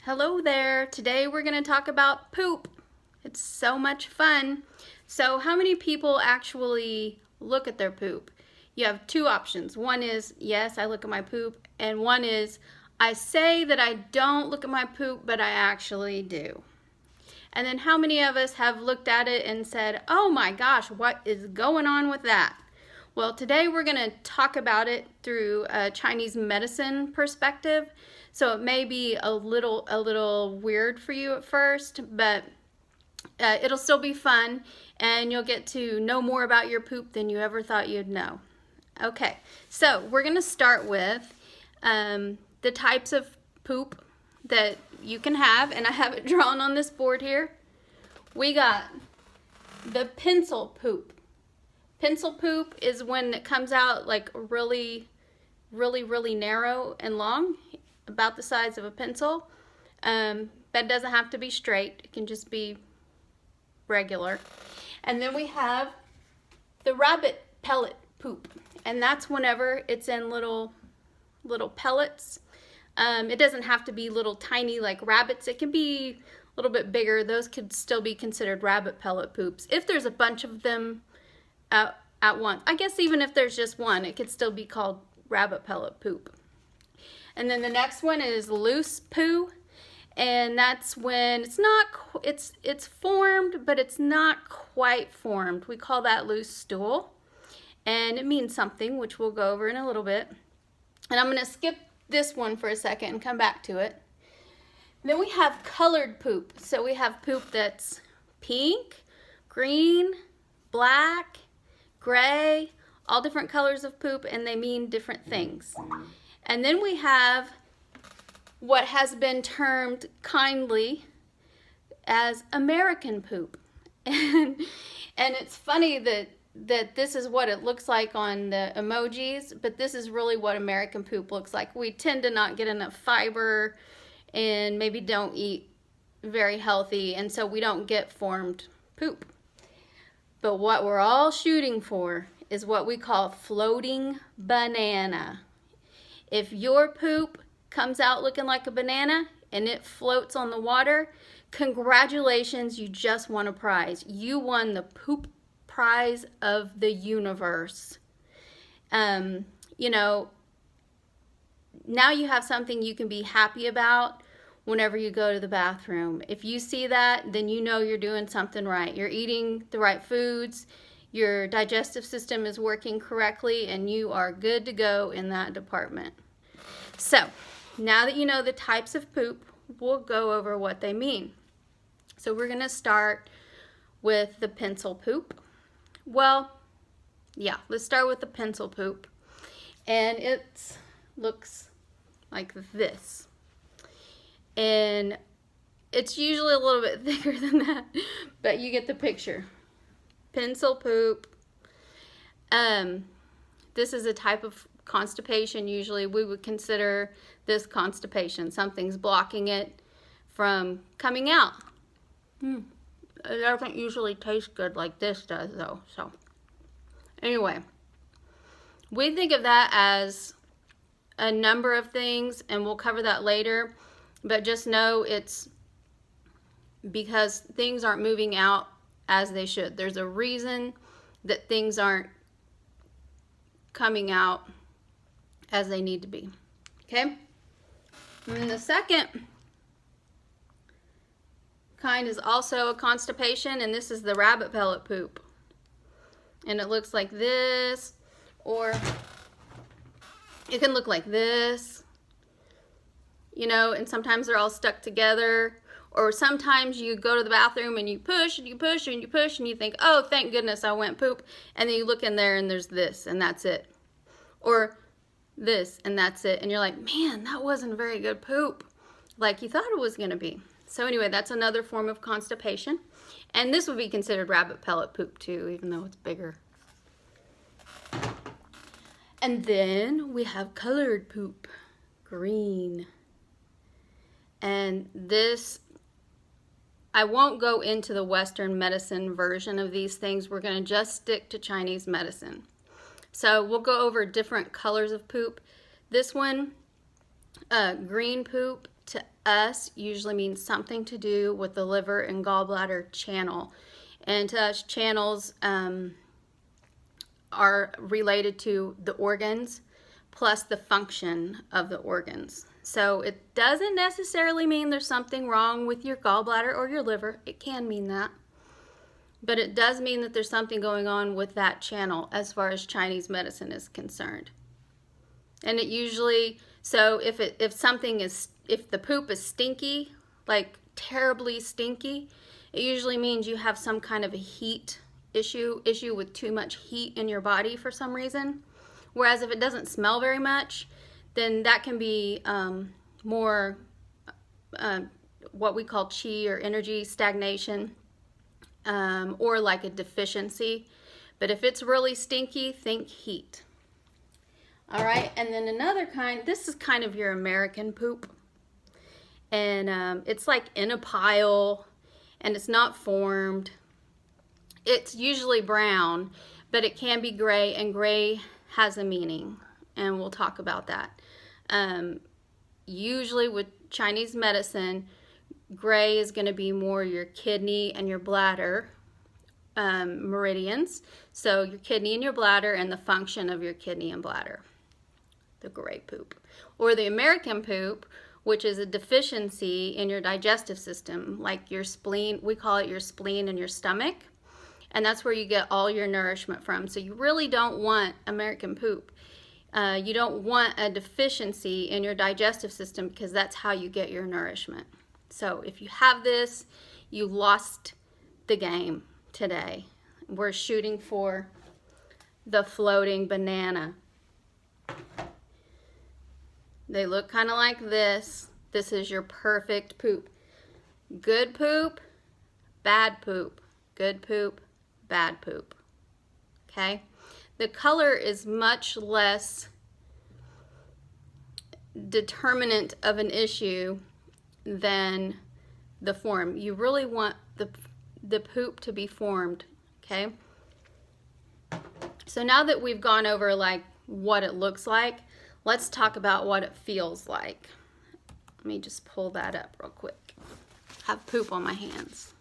Hello there. Today we're going to talk about poop. It's so much fun. So how many people actually look at their poop? You have two options. One is, yes, I look at my poop, and one is, I say that I don't look at my poop, but I actually do. And then how many of us have looked at it and said, oh my gosh, what is going on with that? Well, today we're going to talk about it through a Chinese medicine perspective. So it may be a little weird for you at first, but it'll still be fun, and you'll get to know more about your poop than you ever thought you'd know. Okay, so we're going to start with the types of poop that you can have, and I have it drawn on this board here. We got the pencil poop. Pencil poop is when it comes out like really narrow and long, about the size of a pencil. That doesn't have to be straight. It can just be regular. And then we have the rabbit pellet poop, and that's whenever it's in little pellets. It doesn't have to be little tiny like rabbits. It can be a little bit bigger. Those could still be considered rabbit pellet poops if there's a bunch of them at once. I guess even if there's just one, it could still be called rabbit pellet poop. And then the next one is loose poo, and that's when it's formed, but it's not quite formed. We call that loose stool, and it means something, which we'll go over in a little bit. And I'm going to skip this one for a second and come back to it. Then we have colored poop. So we have poop that's pink, green, black, gray, all different colors of poop, and they mean different things. And then we have what has been termed kindly as American poop. And it's funny that this is what it looks like on the emojis, but this is really what American poop looks like. We tend to not get enough fiber and maybe don't eat very healthy, and so we don't get formed poop. But what we're all shooting for is what we call floating banana. If your poop comes out looking like a banana and it floats on the water, congratulations, you just won a prize. You won the poop prize of the universe. You know, now you have something you can be happy about whenever you go to the bathroom. If you see that, then you know you're doing something right. You're eating the right foods, your digestive system is working correctly, and you are good to go in that department. So, now that you know the types of poop, we'll go over what they mean. So we're going to start with the pencil poop. Well, yeah, let's start with the pencil poop. And it looks like this. And it's usually a little bit thicker than that, but you get the picture. Pencil poop. This is a type of constipation. Usually we would consider this constipation. Something's blocking it from coming out. It doesn't usually taste good like this does though. So anyway, we think of that as a number of things, and we'll cover that later, but just know it's because things aren't moving out as they should. There's a reason that things aren't coming out as they need to be. Okay? And the second kind is also a constipation, and this is the rabbit pellet poop. And it looks like this, or it can look like this, you know, and sometimes they're all stuck together. Or sometimes you go to the bathroom and you push and you push and you push and you think, oh, thank goodness I went poop. And then you look in there and there's this and that's it. Or this and that's it. And you're like, man, that wasn't a very good poop like you thought it was going to be. So anyway, that's another form of constipation. And this would be considered rabbit pellet poop too, even though it's bigger. And then we have colored poop, green. And this, I won't go into the Western medicine version of these things. We're going to just stick to Chinese medicine. So we'll go over different colors of poop. This one, green poop, to us usually means something to do with the liver and gallbladder channel. And to us, channels are related to the organs plus the function of the organs. So it doesn't necessarily mean there's something wrong with your gallbladder or your liver. It can mean that. But it does mean that there's something going on with that channel as far as Chinese medicine is concerned. And it usually, so if the poop is stinky, like terribly stinky, it usually means you have some kind of a heat issue with too much heat in your body for some reason. Whereas if it doesn't smell very much, then that can be more what we call qi or energy stagnation, or like a deficiency. But if it's really stinky, think heat. All right, and then another kind, this is kind of your American poop. And it's like in a pile, and it's not formed. It's usually brown, but it can be gray, and gray has a meaning, and we'll talk about that. Usually with Chinese medicine, gray is going to be more your kidney and your bladder meridians. So your kidney and your bladder and the function of your kidney and bladder, the gray poop. Or the American poop, which is a deficiency in your digestive system, like your spleen. We call it your spleen and your stomach. And that's where you get all your nourishment from. So you really don't want American poop. You don't want a deficiency in your digestive system, because that's how you get your nourishment. So if you have this, you lost the game today. We're shooting for the floating banana. They look kind of like this. This is your perfect poop. Good poop, bad poop. Good poop, bad poop. Okay? The color is much less determinant of an issue than the form. You really want the poop to be formed, okay? So now that we've gone over like what it looks like, let's talk about what it feels like. Let me just pull that up real quick. I have poop on my hands.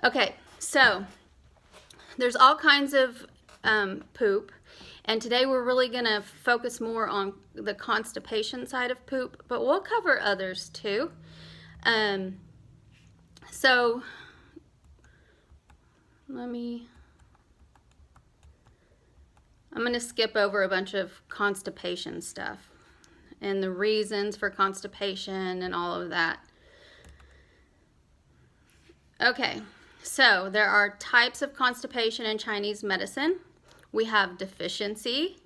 Okay, so there's all kinds of poop, and today we're really going to focus more on the constipation side of poop, but we'll cover others too. So I'm going to skip over a bunch of constipation stuff and the reasons for constipation and all of that. Okay, so there are types of constipation in Chinese medicine. We have deficiency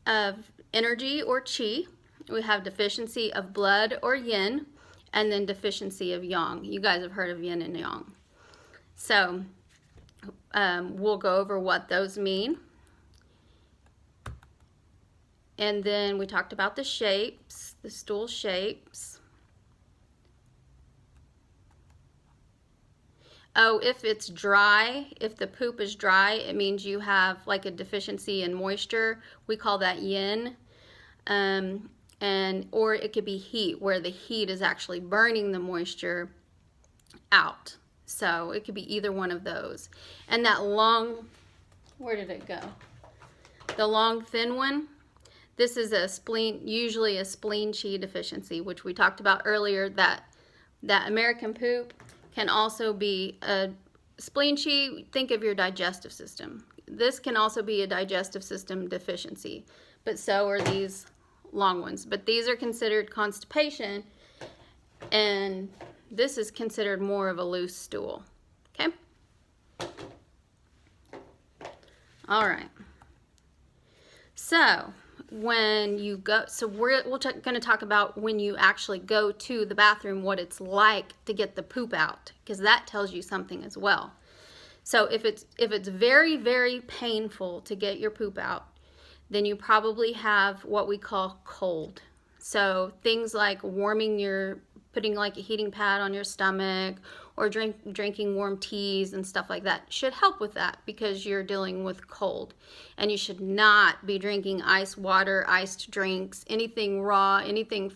of energy or qi. We have deficiency of blood or yin, and then deficiency of yang. You guys have heard of yin and yang. So we'll go over what those mean. And then we talked about the shapes, the stool shapes. Oh, if it's dry, if the poop is dry, it means you have like a deficiency in moisture. We call that yin. Or it could be heat, where the heat is actually burning the moisture out. So it could be either one of those. And that long, where did it go? The long thin one, this is a spleen, usually a spleen qi deficiency, which we talked about earlier, that American poop can also be a spleen qi. Think of your digestive system. This can also be a digestive system deficiency, but so are these long ones. But these are considered constipation, and this is considered more of a loose stool. Okay? All right. So when you go, so we're going to talk about when you actually go to the bathroom, what it's like to get the poop out, because that tells you something as well. So if it's very, very painful to get your poop out, then you probably have what we call cold. So things like putting like a heating pad on your stomach, or drinking warm teas and stuff like that should help with that, because you're dealing with cold. And you should not be drinking ice water, iced drinks, anything raw, anything